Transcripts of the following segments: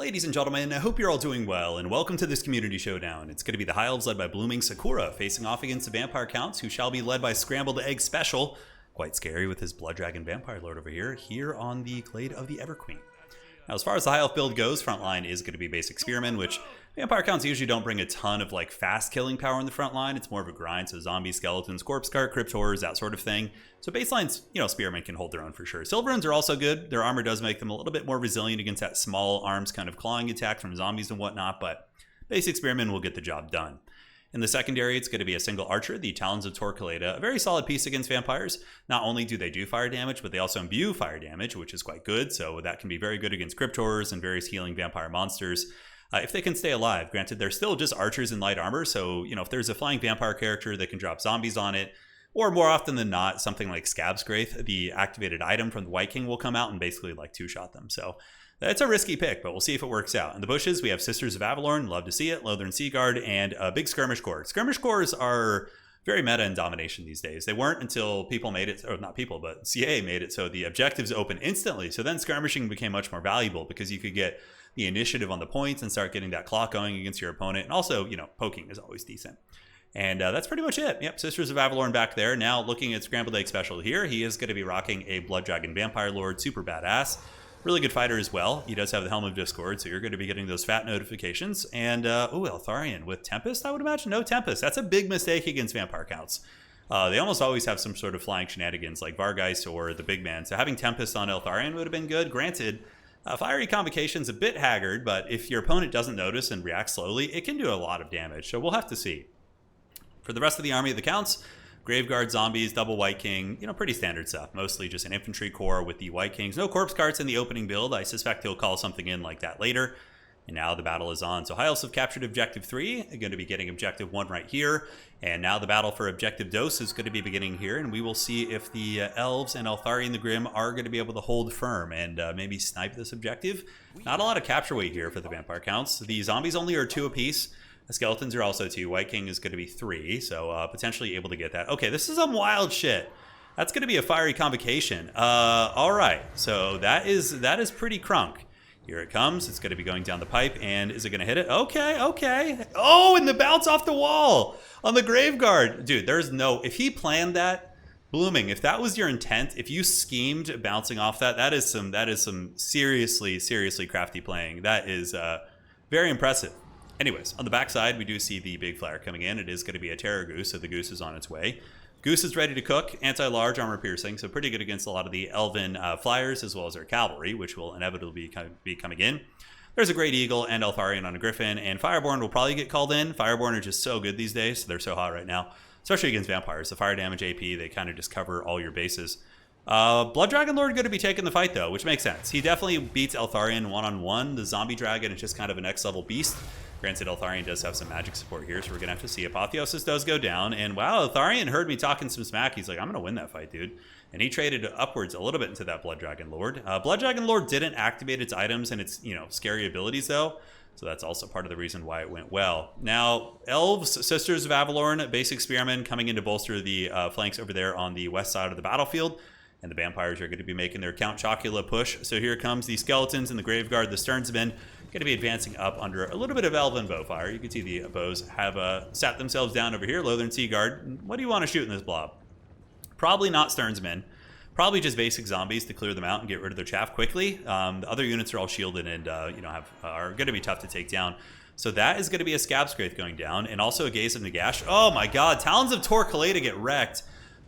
Ladies and gentlemen, I hope you're all doing well, and welcome to this community showdown. It's going to be the High Elves led by Blooming Sakura, facing off against the Vampire Counts, who shall be led by Scrambled Egg Special, quite scary with his Blood Dragon Vampire Lord over here on the Glade of the Everqueen. Now, as far as the High Elf build goes, front line is going to be basic Spearman, which Vampire Counts usually don't bring a ton of fast killing power in the front line. It's more of a grind, so zombies, skeletons, corpse cart, crypt horrors, that sort of thing. So baselines, Spearmen can hold their own for sure. Silverins are also good. Their armor does make them a little bit more resilient against that small arms kind of clawing attack from zombies and whatnot, but basic Spearmen will get the job done. In the secondary, it's going to be a single archer, the Talons of Torquelada, a very solid piece against vampires. Not only do they do fire damage, but they also imbue fire damage, which is quite good, so that can be very good against crypt horrors and various healing vampire monsters. If they can stay alive, granted, they're still just archers in light armor, so if there's a flying vampire character that can drop zombies on it, or more often than not, something like Scab's Graith, the activated item from the White King will come out and basically two-shot them. So it's a risky pick, but we'll see if it works out. In the bushes, we have Sisters of Avalorn, love to see it, Lothern Seaguard, and a big Skirmish Corps. Skirmish Corps are very meta in domination these days. They weren't until people made it, or not people, but CA made it so the objectives open instantly. So then skirmishing became much more valuable because you could get the initiative on the points and start getting that clock going against your opponent. And also, poking is always decent. And that's pretty much it. Yep, Sisters of Avalorn back there. Now looking at Scrambled Egg Special here, he is going to be rocking a Blood Dragon Vampire Lord, super badass. Really good fighter as well. He does have the Helm of Discord, so you're going to be getting those fat notifications. And, Eltharion with Tempest, I would imagine? No Tempest. That's a big mistake against Vampire Counts. They almost always have some sort of flying shenanigans like Vargeist or the big man. So having Tempest on Eltharion would have been good. Granted, fiery convocation's a bit haggard, but if your opponent doesn't notice and reacts slowly, it can do a lot of damage. So we'll have to see. For the rest of the army of the Counts, Graveguard, zombies, double White King, pretty standard stuff. Mostly just an infantry corps with the White Kings. No corpse carts in the opening build. I suspect he'll call something in like that later. And now the battle is on. So High Elves have captured Objective 3. They're going to be getting Objective 1 right here. And now the battle for Objective Dose is going to be beginning here. And we will see if the Elves and Eltharion the Grim are going to be able to hold firm and maybe snipe this objective. Not a lot of capture weight here for the Vampire Counts. The zombies only are 2 apiece. The skeletons are also 2. White King is going to be 3, so potentially able to get that. Okay, this is some wild shit. That's going to be a fiery convocation. All right, so that is pretty crunk. Here it comes. It's going to be going down the pipe, and is it going to hit it? Okay. Oh, and the bounce off the wall on the Graveguard. Dude, there's no... If he planned that, Blooming, if that was your intent, if you schemed bouncing off that is some seriously crafty playing. That is very impressive. Anyways, on the backside, we do see the big flyer coming in. It is going to be a Terror Goose, so the Goose is on its way. Goose is ready to cook, anti-large, armor piercing, so pretty good against a lot of the Elven flyers, as well as their cavalry, which will inevitably be coming in. There's a Great Eagle and Eltharion on a Griffin, and Fireborn will probably get called in. Fireborn are just so good these days, so they're so hot right now, especially against vampires. The fire damage AP, they kind of just cover all your bases. Blood Dragon Lord going to be taking the fight, though, which makes sense. He definitely beats Eltharion one-on-one. The Zombie Dragon is just kind of a next-level beast. Granted, Eltharion does have some magic support here, so we're going to have to see. Apotheosis does go down, and wow, Eltharion heard me talking some smack. He's like, I'm going to win that fight, dude. And he traded upwards a little bit into that Blood Dragon Lord. Blood Dragon Lord didn't activate its items and its, scary abilities, though, so that's also part of the reason why it went well. Now, Elves, Sisters of Avalorn, basic Spearmen coming in to bolster the flanks over there on the west side of the battlefield. And the vampires are going to be making their Count Chocula push. So here comes the skeletons and the Graveguard, the Sternsmen, going to be advancing up under a little bit of Elven bowfire. You can see the bows have sat themselves down over here. Lothern Seaguard, what do you want to shoot in this blob? Probably not Sternsmen. Probably just basic zombies to clear them out and get rid of their chaff quickly. The other units are all shielded and are going to be tough to take down. So that is going to be a Scab's Graith going down, and also a Gaze of Nagash. Oh my god, Talons of Torquelada get wrecked.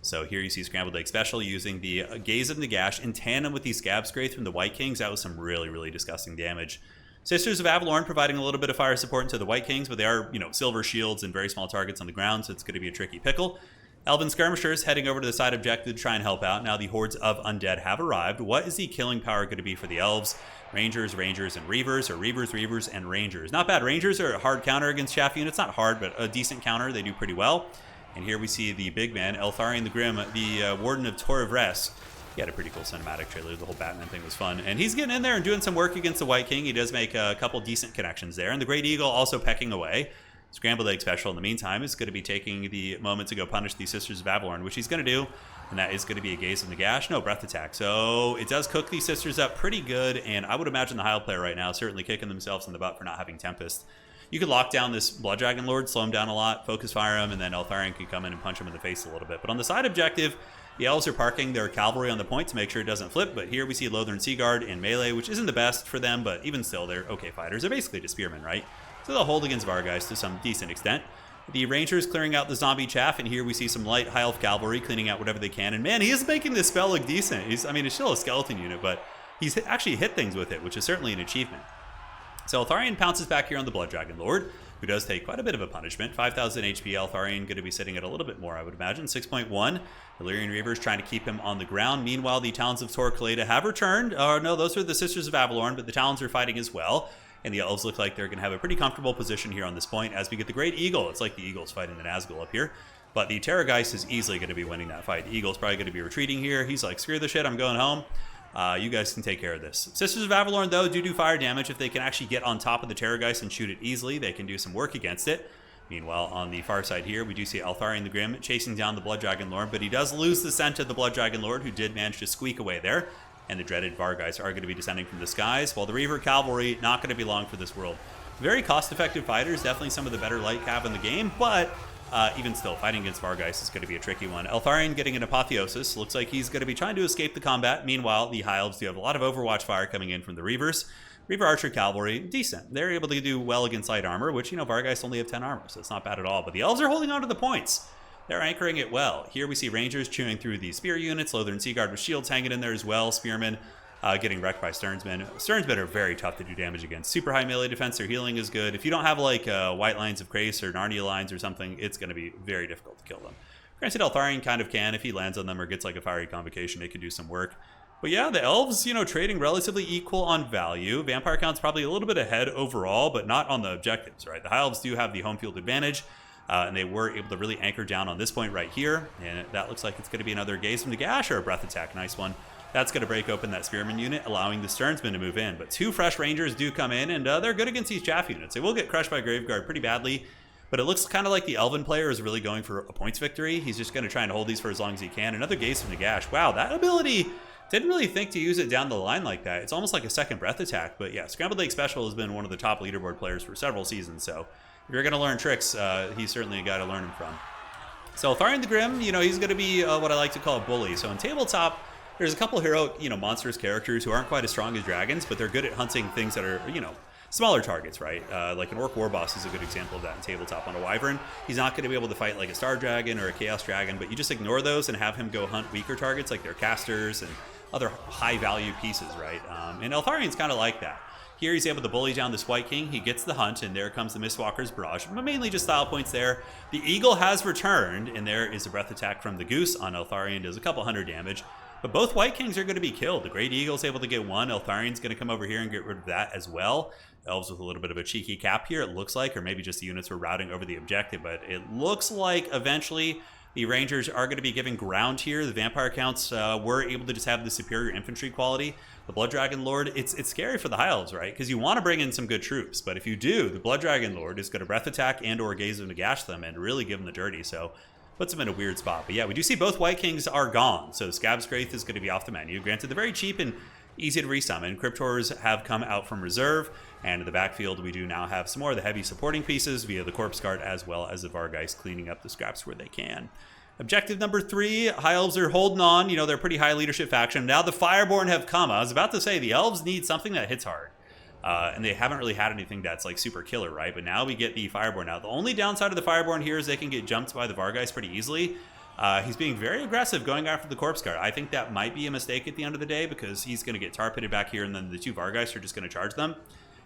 So here you see Scrambled Egg Special using the Gaze of Nagash in tandem with the Scab's Graith from the White Kings. That was some really disgusting damage. Sisters of Avalorn providing a little bit of fire support into the White Kings, but they are, silver shields and very small targets on the ground, so it's going to be a tricky pickle. Elven Skirmishers heading over to the side objective to try and help out. Now the hordes of undead have arrived. What is the killing power going to be for the Elves? Rangers, and Reavers, or Reavers, and Rangers. Not bad. Rangers are a hard counter against chaff units. Not hard, but a decent counter. They do pretty well. And here we see the big man, Eltharion the Grim, the Warden of Tor of Res. He had a pretty cool cinematic trailer. The whole Batman thing was fun. And he's getting in there and doing some work against the White King. He does make a couple decent connections there. And the Great Eagle also pecking away. Scrambled Egg Special, in the meantime, is going to be taking the moment to go punish the Sisters of Avalorn, which he's going to do. And that is going to be a Gaze of Nagash. No, Breath Attack. So it does cook these sisters up pretty good. And I would imagine the Heil player right now certainly kicking themselves in the butt for not having Tempest. You could lock down this Blood Dragon Lord, slow him down a lot, focus fire him, and then Eltharion can come in and punch him in the face a little bit. But on the side objective, the Elves are parking their cavalry on the point to make sure it doesn't flip. But here we see Lothern Seaguard in melee, which isn't the best for them, but even still, they're okay fighters. They're basically just spearmen, right? So they'll hold against Vargeist to some decent extent. The Rangers clearing out the zombie chaff, and here we see some light High Elf cavalry cleaning out whatever they can. And man, he is making this spell look decent. It's still a skeleton unit, but he's actually hit things with it, which is certainly an achievement. So Eltharion pounces back here on the Blood Dragon Lord, who does take quite a bit of a punishment. 5,000 HP, Eltharion going to be sitting at a little bit more, I would imagine. 6.1. Illyrian Reavers trying to keep him on the ground. Meanwhile, the Talons of Tor-Kaleda have returned. No, those are the Sisters of Avalorn, but the Talons are fighting as well. And the Elves look like they're going to have a pretty comfortable position here on this point as we get the Great Eagle. It's like the Eagles fighting the Nazgul up here. But the Terrorgeist is easily going to be winning that fight. The Eagle's probably going to be retreating here. He's like, screw the shit, I'm going home. You guys can take care of this. Sisters of Avalorn, though, do fire damage. If they can actually get on top of the Terrorgeist and shoot it easily, they can do some work against it. Meanwhile, on the far side here, we do see Eltharion the Grim chasing down the Blood Dragon Lord, but he does lose the scent of the Blood Dragon Lord, who did manage to squeak away there. And the dreaded Vargeist are going to be descending from the skies, while the Reaver Cavalry, not going to be long for this world. Very cost-effective fighters, definitely some of the better light cav in the game, but even still, fighting against Vargeist is going to be a tricky one. Eltharion getting an Apotheosis. Looks like he's going to be trying to escape the combat. Meanwhile, the High Elves do have a lot of Overwatch fire coming in from the Reavers. Reaver Archer Cavalry, decent. They're able to do well against light armor, which, Vargeist only have 10 armor, so it's not bad at all. But the Elves are holding on to the points. They're anchoring it well. Here we see Rangers chewing through the spear units. Lothern Seaguard with shields hanging in there as well. Spearmen getting wrecked by Sternsmen. Sternsmen are very tough to do damage against. Super high melee defense. Their healing is good. If you don't have like White Lines of Crace or Narnia Lines or something, it's going to be very difficult to kill them. Granted, Eltharion kind of can. If he lands on them or gets like a fiery convocation, it could do some work. But yeah, the Elves, trading relatively equal on value. Vampire count's probably a little bit ahead overall, but not on the objectives, right? The High Elves do have the home field advantage. And they were able to really anchor down on this point right here. And that looks like it's going to be another Gaze from Nagash or a Breath Attack. Nice one. That's going to break open that Spearman unit, allowing the Sternsmen to move in. But 2 fresh Rangers do come in, and they're good against these chaff units. They will get crushed by Graveguard pretty badly, but it looks kind of like the Elven player is really going for a points victory. He's just going to try and hold these for as long as he can. Another Gaze from Nagash. Wow, that ability... Didn't really think to use it down the line like that. It's almost like a second Breath Attack. But yeah, Scrambled Egg Special has been one of the top leaderboard players for several seasons, so... If you're going to learn tricks, he's certainly a guy to learn them from. So Eltharion the Grim, he's going to be what I like to call a bully. So in tabletop, there's a couple heroic, monstrous characters who aren't quite as strong as dragons, but they're good at hunting things that are, smaller targets, right? Like an Orc War Boss is a good example of that in tabletop. On a Wyvern, he's not going to be able to fight like a Star Dragon or a Chaos Dragon, but you just ignore those and have him go hunt weaker targets like their casters and other high-value pieces, right? And Eltharion's kind of like that. Here he's able to bully down this White King. He gets the hunt, and there comes the Mistwalker's Barrage. But mainly just style points there. The Eagle has returned, and there is a Breath Attack from the Goose on Eltharion. Does a couple hundred damage. But both White Kings are going to be killed. The Great Eagle's able to get one. Eltharion's going to come over here and get rid of that as well. Elves with a little bit of a cheeky cap here, it looks like, or maybe just the units were routing over the objective. But it looks like eventually the Rangers are going to be giving ground here. The Vampire counts were able to just have the superior infantry quality. The Blood Dragon Lord, it's scary for the High Elves, right? Because you want to bring in some good troops, but if you do, the Blood Dragon Lord is going to Breath Attack and or Gaze of Nagash them and really give them the dirty, so puts them in a weird spot. But yeah, we do see both White Kings are gone, so Scab's Wraith is going to be off the menu. Granted, they're very cheap and easy to resummon. Cryptors have come out from reserve, and in the backfield, we do now have some more of the heavy supporting pieces via the Corpse Guard as well as the Vargeist cleaning up the scraps where they can. Objective number 3, High Elves are holding on. They're a pretty high leadership faction. Now the Fireborn have come. I was about to say, the Elves need something that hits hard. And they haven't really had anything that's like super killer, right? But now we get the Fireborn. Now, the only downside of the Fireborn here is they can get jumped by the Vargeist pretty easily. He's being very aggressive going after the Corpse Guard. I think that might be a mistake at the end of the day because he's going to get tar pitted back here, and then the 2 Vargeist are just going to charge them.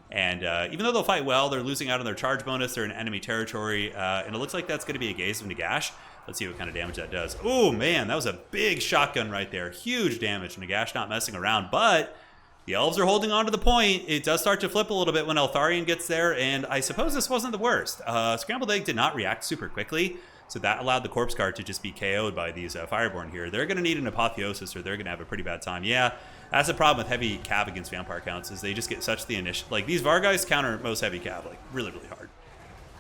And even though they'll fight well, they're losing out on their charge bonus. They're in enemy territory. And it looks like that's going to be a Gaze of Nagash. Let's see what kind of damage that does. Oh, man, that was a big shotgun right there. Huge damage. Nagash not messing around, but the Elves are holding on to the point. It does start to flip a little bit when Eltharion gets there, and I suppose this wasn't the worst. Scrambled Egg did not react super quickly, so that allowed the Corpse Guard to just be KO'd by these Fireborn here. They're going to need an Apotheosis, or they're going to have a pretty bad time. Yeah, that's the problem with heavy cav against Vampire counts, is they just get such the initial... Like, these Vargeist counter most heavy cav, like, really, really hard.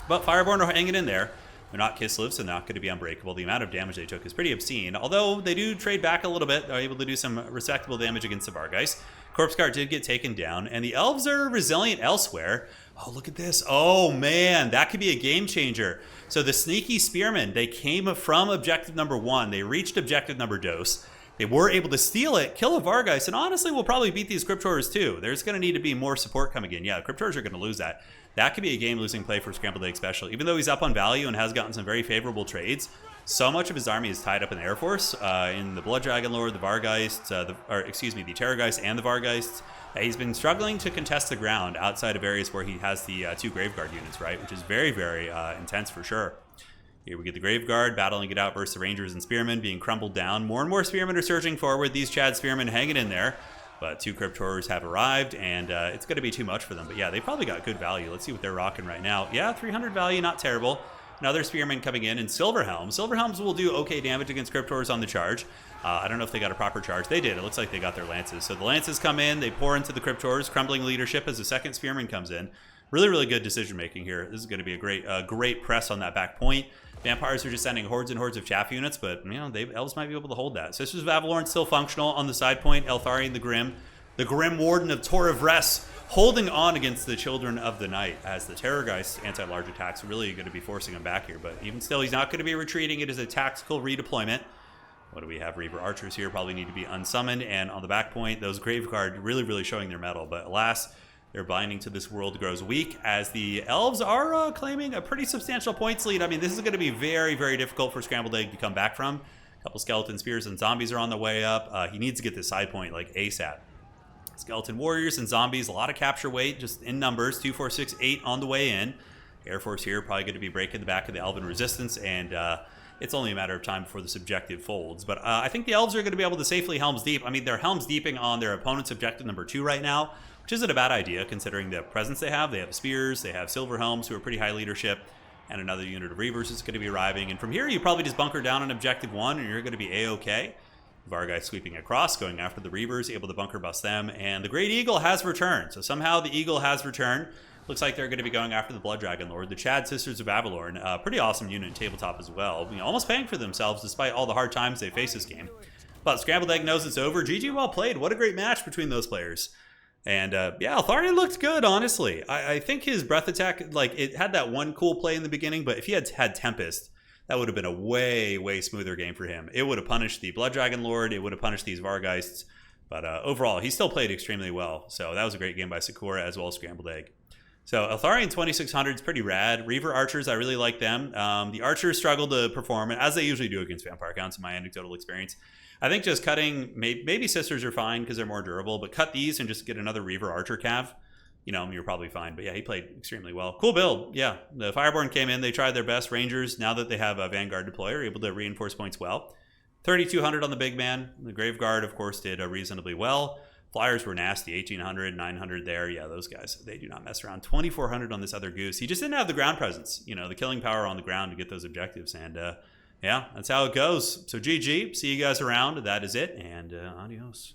But Fireborn are hanging in there. They're not Kislev, so they're not going to be unbreakable. The amount of damage they took is pretty obscene, although they do trade back a little bit. They're able to do some respectable damage against the Vargeist. Corpse Guard did get taken down, and the Elves are resilient elsewhere. Oh, look at this. Oh, man, that could be a game changer. So the sneaky Spearmen, they came from objective number 1. They reached objective number Dose. They were able to steal it, kill a Vargeist, and honestly, we'll probably beat these Cryptors too. There's going to need to be more support coming in. Yeah, Cryptors are going to lose that. That could be a game-losing play for Scrambled Egg Special. Even though he's up on value and has gotten some very favorable trades, so much of his army is tied up in the Air Force, in the Blood Dragon Lord, the Vargeist, the Terrorgeist and the Vargeists. He's been struggling to contest the ground outside of areas where he has the 2 Graveguard units, right? Which is very, very intense for sure. Here we get the Graveguard battling it out versus the Rangers and Spearmen being crumbled down. More and more Spearmen are surging forward. These Chad Spearmen hanging in there. But 2 Cryptors have arrived, and it's going to be too much for them. But yeah, they probably got good value. Let's see what they're rocking right now. Yeah, 300 value, not terrible. Another Spearman coming in, and Silverhelm. Silverhelms will do okay damage against Cryptors on the charge. I don't know if they got a proper charge. They did. It looks like they got their Lances. So the Lances come in, they pour into the Cryptors, crumbling leadership as the second Spearman comes in. Really, really good decision-making here. This is going to be a great press on that back point. Vampires are just sending hordes and hordes of chaff units, but, you know, Elves might be able to hold that. Sisters of Avalorn still functional on the side point. Eltharion the Grim Warden of Tor of Rest, holding on against the Children of the Night, as the Terrorgeist anti-large attacks are really going to be forcing him back here. But even still, he's not going to be retreating. It is a tactical redeployment. What do we have? Reaver Archers here probably need to be unsummoned. And on the back point, those Graveguard really, really showing their mettle. But alas, their binding to this world grows weak as the Elves are claiming a pretty substantial points lead. I mean, this is going to be very, very difficult for Scrambled Egg to come back from. A couple Skeleton Spears and Zombies are on the way up. He needs to get this side point like ASAP. Skeleton Warriors and Zombies, a lot of capture weight just in numbers. 2, 4, 6, 8 on the way in. Air Force here probably going to be breaking the back of the Elven Resistance, and it's only a matter of time before this objective folds. But I think the Elves are going to be able to safely Helms Deep. I mean, they're Helms Deeping on their opponent's objective number 2 right now, which isn't a bad idea considering the presence they have. They have Spears, they have Silver Helms, who are pretty high leadership, and another unit of Reavers is going to be arriving. And from here, you probably just bunker down on objective 1, and you're going to be A-okay. Vargeist sweeping across, going after the Reavers, able to bunker bust them, and the Great Eagle has returned. So somehow the Eagle has returned. Looks like they're going to be going after the Blood Dragon Lord. The Chad Sisters of Avalorn, pretty awesome unit in tabletop as well. You know, almost paying for themselves despite all the hard times they face this game. But Scrambled Egg knows it's over. GG, well played. What a great match between those players. And yeah, Eltharion looked good, honestly. I think his breath attack, like, it had that one cool play in the beginning, but if he had Tempest, that would have been a way, way smoother game for him. It would have punished the Blood Dragon Lord. It would have punished these Vargeists. But overall, he still played extremely well. So that was a great game by Sakura as well as Scrambled Egg. So Eltharion 2600 is pretty rad. Reaver Archers, I really like them. The Archers struggle to perform, as they usually do against Vampire Counts in my anecdotal experience. I think just cutting, maybe Sisters are fine because they're more durable, but cut these and just get another Reaver Archer cav. You know, you're probably fine. But yeah, he played extremely well. Cool build. Yeah, the Fireborn came in. They tried their best. Rangers, now that they have a Vanguard deployer, able to reinforce points well. 3,200 on the big man. The Graveguard, of course, did reasonably well. Flyers were nasty. 1,800, 900 there. Yeah, those guys, they do not mess around. 2,400 on this other Goose. He just didn't have the ground presence. You know, the killing power on the ground to get those objectives. And yeah, that's how it goes. So GG. See you guys around. That is it. And adios.